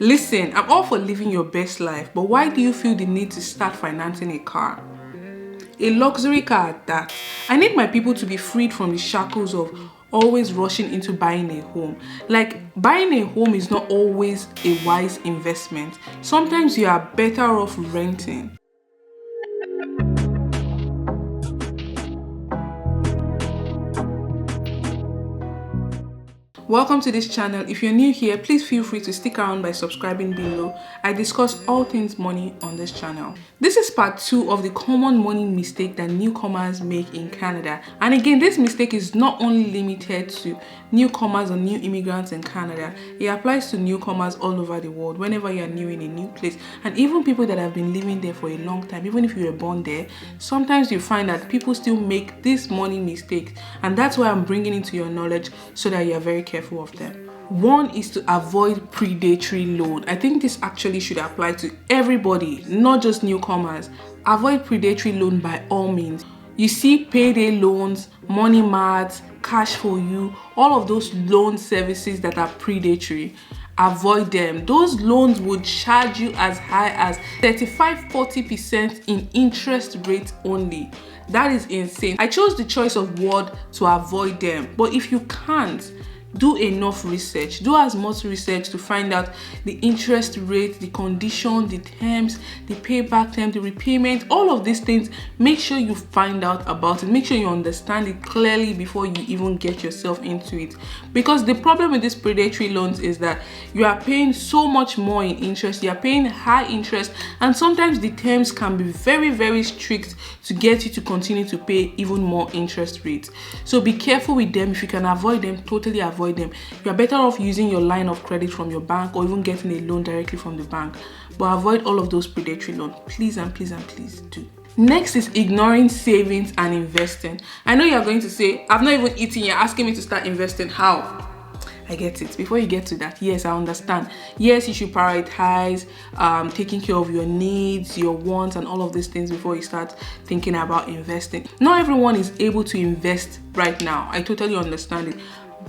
Listen, I'm all for living your best life, but why do you feel the need to start financing a car? A luxury car at that. I need my people to be freed from the shackles of always rushing into buying a home. Like, buying a home is not always a wise investment. Sometimes you are better off renting. Welcome to this channel. If you're new here, please feel free to stick around by subscribing below. I discuss all things money on this channel. This is part 2 of the common money mistake that newcomers make in Canada. And again, this mistake is not only limited to newcomers or new immigrants in Canada. It applies to newcomers all over the world whenever you're new in a new place. And even people that have been living there for a long time, even if you were born there, sometimes you find that people still make this money mistake. And that's why I'm bringing it to your knowledge so that you're very careful of them. One is to avoid predatory loan. I think this actually should apply to everybody, not just newcomers. Avoid predatory loan by all means. You see payday loans, money marts, cash for you, all of those loan services that are predatory. Avoid them. Those loans would charge you as high as 35-40% in interest rate only. That is insane. I chose the choice of word to avoid them, but if you can't, do enough research. Do as much research to find out the interest rate, the condition, the terms, the payback term, the repayment, all of these things. Make sure you find out about it. Make sure you understand it clearly before you even get yourself into it. Because the problem with these predatory loans is that you are paying so much more in interest. You are paying high interest, and sometimes the terms can be very, very strict to get you to continue to pay even more interest rates. So be careful with them. If you can avoid them, totally avoid them. You are better off using your line of credit from your bank or even getting a loan directly from the bank. But avoid all of those predatory loans. Please and please and please do. Next is ignoring savings and investing. I know you are going to say, I've not even eaten, you're asking me to start investing. How? I get it. Before you get to that, yes, I understand. Yes, you should prioritize taking care of your needs, your wants, and all of these things before you start thinking about investing. Not everyone is able to invest right now. I totally understand it.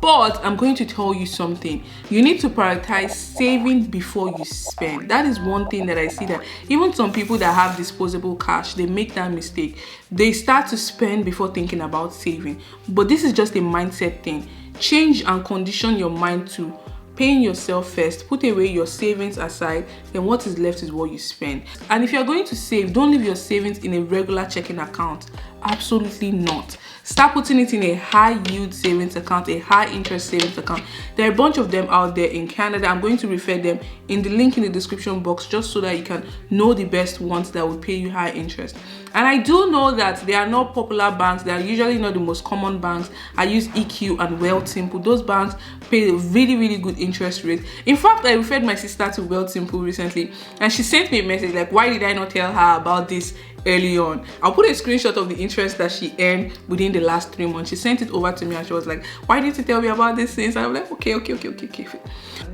But I'm going to tell you something. You need to prioritize saving before you spend. That is one thing that I see that even some people that have disposable cash, they make that mistake. They start to spend before thinking about saving. But this is just a mindset thing. Change and condition your mind to paying yourself first. Put away your savings aside, then what is left is what you spend. And if you're going to save, don't leave your savings in a regular checking account. Absolutely not. Start putting it in a high yield savings account, a high interest savings account. There are a bunch of them out there in Canada. I'm going to refer them in the link in the description box just so that you can know the best ones that will pay you high interest. And I do know that they are not popular banks. They are usually not the most common banks. I use EQ and Wealthsimple. Those banks pay a really, really good interest rate. In fact, I referred my sister to Wealthsimple recently, and she sent me a message like, why did I not tell her about this early on? I'll put a screenshot of the interest that she earned within the last 3 months. She sent it over to me and she was like, why didn't you tell me about this since? And I'm like, okay.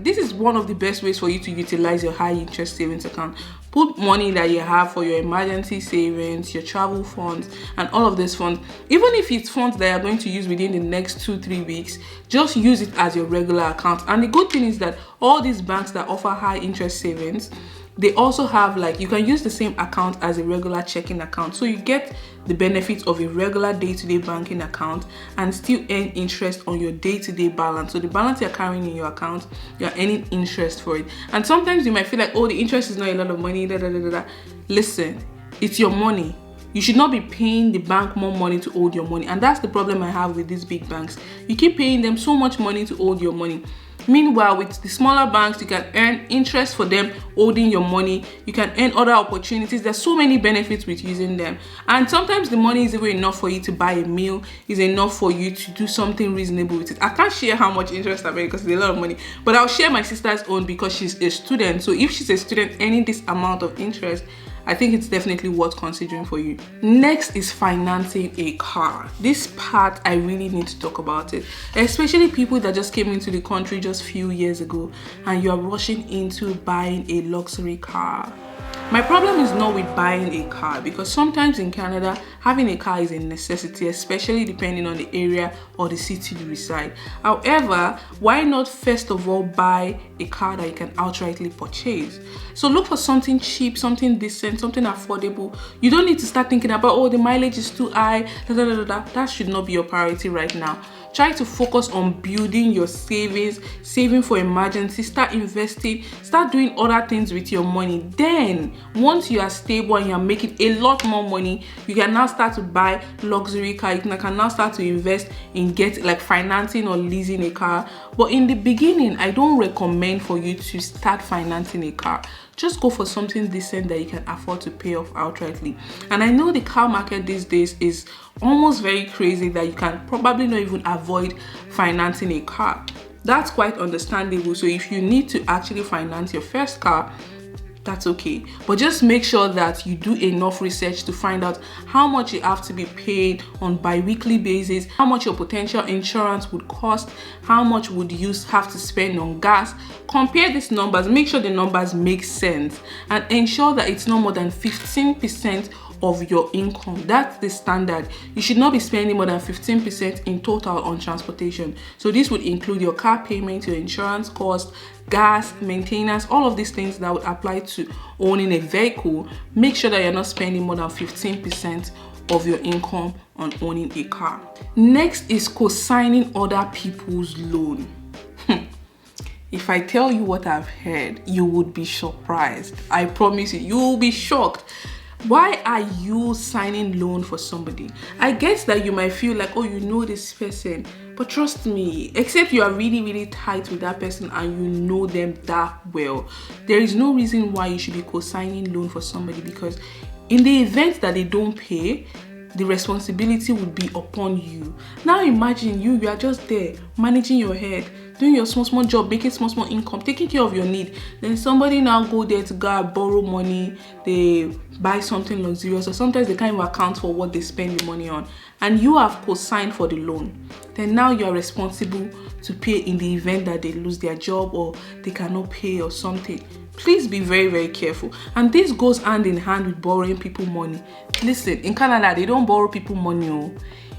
This is one of the best ways for you to utilize your high interest savings account. Put money that you have for your emergency savings, your travel funds, and all of these funds. Even if it's funds that you're going to use within the next 2-3 weeks, just use it as your regular account. And the good thing is that all these banks that offer high interest savings, they also have, like, you can use the same account as a regular checking account. So you get the benefits of a regular day-to-day banking account and still earn interest on your day-to-day balance. So the balance you're carrying in your account, you're earning interest for it. And sometimes you might feel like, oh, the interest is not a lot of money. Listen, it's your money. You should not be paying the bank more money to hold your money. And that's the problem I have with these big banks. You keep paying them so much money to hold your money. Meanwhile, with the smaller banks, you can earn interest for them holding your money. You can earn other opportunities. There's so many benefits with using them. And sometimes the money is even enough for you to buy a meal, is enough for you to do something reasonable with it. I can't share how much interest I'm earning because it's a lot of money, but I'll share my sister's own because she's a student. So if she's a student earning this amount of interest, I think it's definitely worth considering for you. Next is financing a car. This part, I really need to talk about it, especially people that just came into the country just a few years ago and you are rushing into buying a luxury car. My problem is not with buying a car, because sometimes in Canada, having a car is a necessity, especially depending on the area or the city you reside. However, why not first of all buy a car that you can outrightly purchase? So look for something cheap, something decent, something affordable. You don't need to start thinking about, oh, the mileage is too high. That should not be your priority right now. Try to focus on building your savings, saving for emergency, start investing, start doing other things with your money. Then, once you are stable and you are making a lot more money, you can now start to buy luxury car. You can now start to invest in like financing or leasing a car. But in the beginning, I don't recommend for you to start financing a car. Just go for something decent that you can afford to pay off outrightly. And I know the car market these days is almost very crazy that you can probably not even avoid financing a car. That's quite understandable. So if you need to actually finance your first car, that's okay. But just make sure that you do enough research to find out how much you have to be paid on bi-weekly basis, how much your potential insurance would cost, how much would you have to spend on gas. Compare these numbers, make sure the numbers make sense, and ensure that it's no more than 15% of your income. That's the standard. You should not be spending more than 15% in total on transportation. So this would include your car payment, your insurance cost, gas, maintenance, all of these things that would apply to owning a vehicle. Make sure that you're not spending more than 15% of your income on owning a car. Next is co-signing other people's loan. If I tell you what I've heard, you would be surprised. I promise you will be shocked. Why are you signing loan for somebody? I guess that you might feel like, oh, you know this person, but trust me, except you are really tight with that person and you know them that well, there is no reason why you should be co-signing loan for somebody, because in the event that they don't pay, the responsibility would be upon you. Now imagine you are just there managing your head, doing your small job, making small income, taking care of your need. Then somebody now go there to go and borrow money, they buy something luxurious, or sometimes they can't even account for what they spend the money on, and you have co-signed for the loan. Then now you are responsible to pay in the event that they lose their job or they cannot pay or something. Please be very careful. And this goes hand in hand with borrowing people money. Listen, in Canada, they don't borrow people money. Oh.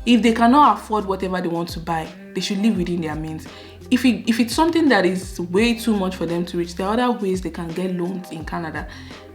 If they cannot afford whatever they want to buy, they should live within their means. If it's something that is way too much for them to reach, there are other ways they can get loans in Canada.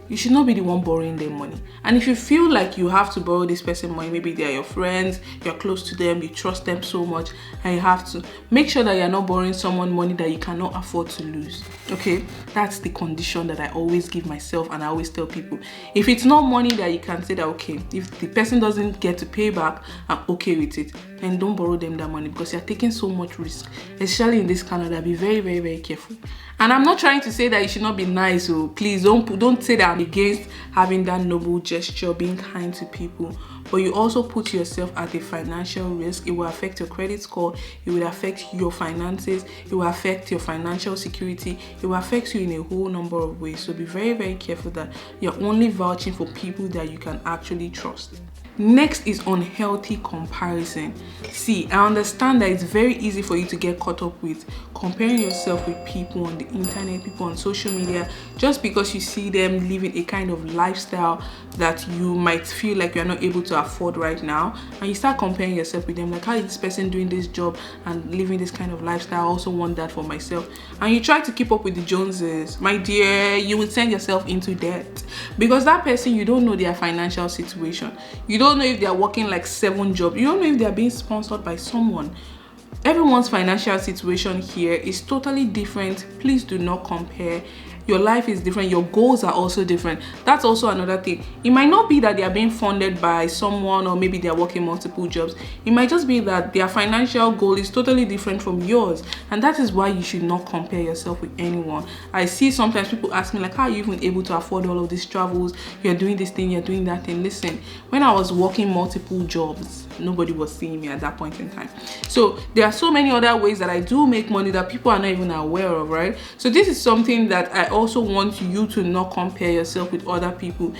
You should not be the one borrowing them money. And if you feel like you have to borrow this person money, maybe they are your friends, you're close to them, you trust them so much, and you have to, make sure that you're not borrowing someone money that you cannot afford to lose. Okay, that's the condition that I always give myself, and I always tell people. If it's not money that you can say that, okay, if the person doesn't get to pay back, I'm okay with it, then don't borrow them that money, because you're taking so much risk, especially in this Canada. Be very careful. And I'm not trying to say that you should not be nice, so please don't say that I'm against having that noble gesture, being kind to people. But you also put yourself at a financial risk. It will affect your credit score, it will affect your finances, it will affect your financial security, it will affect you in a whole number of ways. So be very careful that you're only vouching for people that you can actually trust. Next is unhealthy comparison. See, I understand that it's very easy for you to get caught up with comparing yourself with people on the internet, people on social media, just because you see them living a kind of lifestyle that you might feel like you're not able to afford right now, and you start comparing yourself with them, like, how is this person doing this job and living this kind of lifestyle? I also want that for myself. And you try to keep up with the Joneses. My dear, you will send yourself into debt, because that person, you don't know their financial situation. You don't know if they are working like 7 jobs. You don't know if they are being sponsored by someone. Everyone's financial situation here is totally different. Please do not compare. Your life is different. Your goals are also different. That's also another thing. It might not be that they are being funded by someone, or maybe they are working multiple jobs. It might just be that their financial goal is totally different from yours, and that is why you should not compare yourself with anyone. I see sometimes people ask me, like, how are you even able to afford all of these travels? You're doing this thing, you're doing that thing. Listen, when I was working multiple jobs, nobody was seeing me at that point in time. So there are so many other ways that I do make money that people are not even aware of, right? So this is something that I also want you to not compare yourself with other people.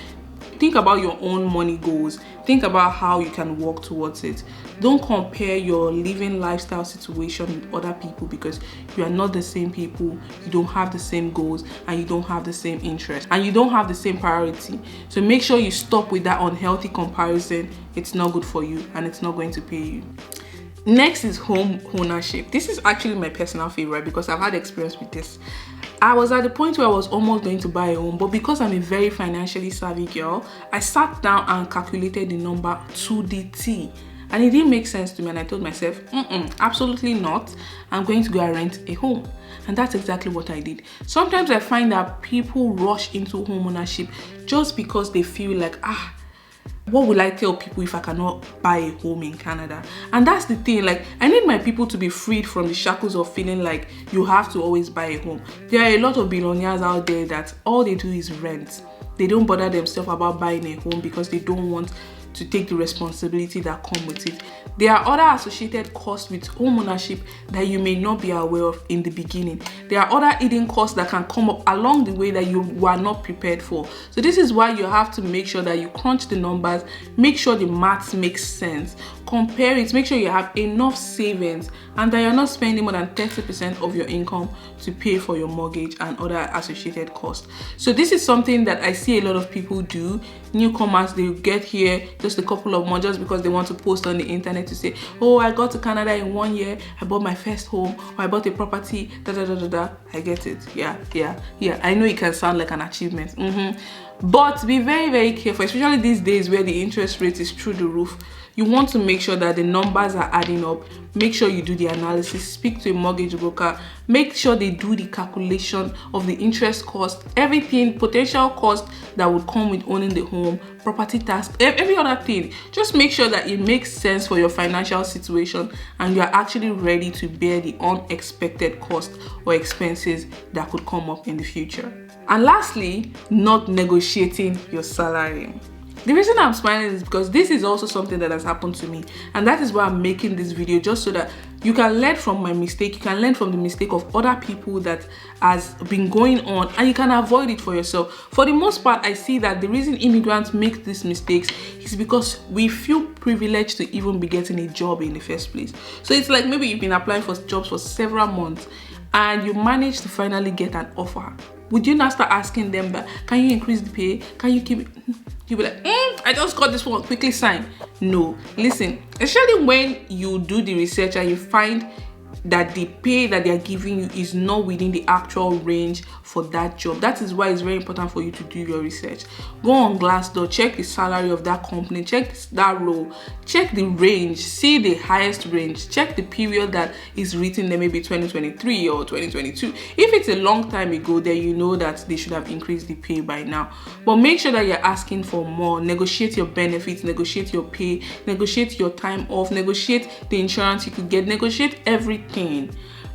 think about your own money goals. Think about how you can work towards it. Don't compare your living lifestyle situation with other people, because you are not the same people, you don't have the same goals, and you don't have the same interests, and you don't have the same priority. So make sure you stop with that unhealthy comparison. It's not good for you and it's not going to pay you. Next is home ownership. This is actually my personal favorite because I've had experience with this. I was at the point where I was almost going to buy a home, but because I'm a very financially savvy girl, I sat down and calculated the number to the T. And it didn't make sense to me, and I told myself, absolutely not. I'm going to go and rent a home. And that's exactly what I did. Sometimes I find that people rush into home ownership just because they feel like, what will I tell people if I cannot buy a home in Canada? And that's the thing, like, I need my people to be freed from the shackles of feeling like you have to always buy a home. There are a lot of billionaires out there that all they do is rent. They don't bother themselves about buying a home because they don't want to take the responsibility that come with it. There are other associated costs with home ownership that you may not be aware of in the beginning. There are other hidden costs that can come up along the way that you were not prepared for. So this is why you have to make sure that you crunch the numbers, make sure the maths makes sense, compare it, make sure you have enough savings, and that you're not spending more than 30% of your income to pay for your mortgage and other associated costs. So this is something that I see a lot of people do. Newcomers, they get here just a couple of months just because they want to post on the internet to say, oh, I got to Canada in 1 year, I bought my first home, or I bought a property, I get it. Yeah. I know it can sound like an achievement. But be very, very careful, especially these days where the interest rate is through the roof. You want to make sure that the numbers are adding up. Make sure you do the analysis, speak to a mortgage broker, make sure they do the calculation of the interest cost, everything, potential cost that would come with owning the home, property tax, every other thing. Just make sure that it makes sense for your financial situation and you are actually ready to bear the unexpected cost or expenses that could come up in the future. And lastly, not negotiating your salary. The reason I'm smiling is because this is also something that has happened to me, and that is why I'm making this video, just so that you can learn from my mistake, you can learn from the mistake of other people that has been going on, and you can avoid it for yourself. For the most part, I see that the reason immigrants make these mistakes is because we feel privileged to even be getting a job in the first place. So it's like maybe you've been applying for jobs for several months and you managed to finally get an offer. Would you now start asking them that, can you increase the pay? Can you keep it? You'll be like, I just got this one, quickly sign. No, listen, especially when you do the research and you find that the pay that they are giving you is not within the actual range for that job. That is why it's very important for you to do your research. Go on Glassdoor, check the salary of that company, check that role, check the range, see the highest range, check the period that is written there, maybe 2023 or 2022. If it's a long time ago, then you know that they should have increased the pay by now. But make sure that you're asking for more. Negotiate your benefits, negotiate your pay, negotiate your time off, negotiate the insurance you could get, negotiate everything.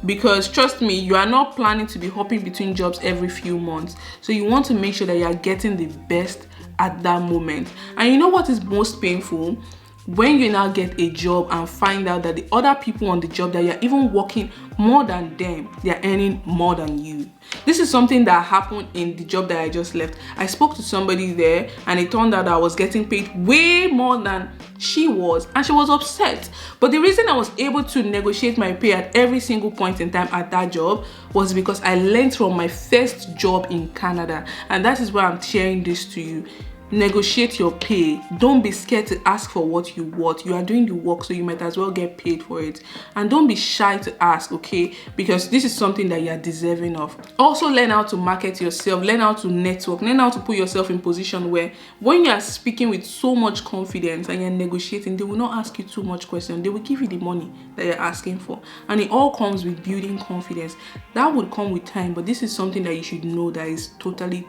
Because trust me, you are not planning to be hopping between jobs every few months. So you want to make sure that you are getting the best at that moment. And you know what is most painful? When you now get a job and find out that the other people on the job that you're even working more than them, they're earning more than you. This is something that happened in the job that I just left. I spoke to somebody there and it turned out that I was getting paid way more than she was, and she was upset. But the reason I was able to negotiate my pay at every single point in time at that job was because I learned from my first job in Canada, and that is why I'm sharing this to you. Negotiate your pay. Don't be scared to ask for what you want. You are doing the work, so you might as well get paid for it. And don't be shy to ask, okay? Because this is something that you are deserving of. Also, learn how to market yourself, learn how to network, learn how to put yourself in position where when you are speaking with so much confidence and you're negotiating, they will not ask you too much questions. They will give you the money that you're asking for. And it all comes with building confidence. That would come with time, but this is something that you should know that is totally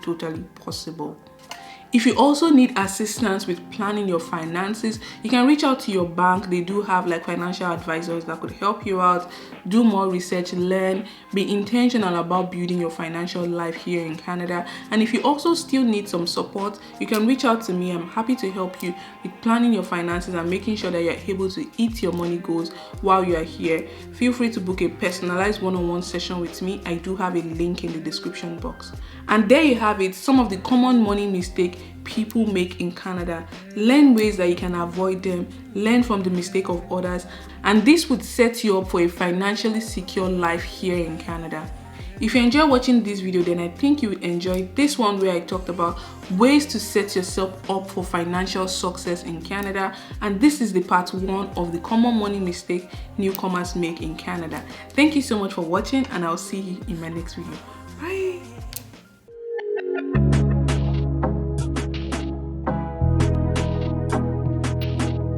possible. If you also need assistance with planning your finances, you can reach out to your bank. They do have like financial advisors that could help you out. Do more research, learn, be intentional about building your financial life here in Canada. And if you also still need some support, you can reach out to me. I'm happy to help you with planning your finances and making sure that you're able to eat your money goals while you are here. Feel free to book a personalized one-on-one session with me. I do have a link in the description box. And there you have it, some of the common money mistakes people make in Canada. Learn ways that you can avoid them, learn from the mistake of others, and this would set you up for a financially secure life here in Canada. If you enjoy watching this video, then I think you will enjoy this one where I talked about ways to set yourself up for financial success in Canada, and this is the part 1 of the common money mistake newcomers make in Canada. Thank you so much for watching, and I'll see you in my next video.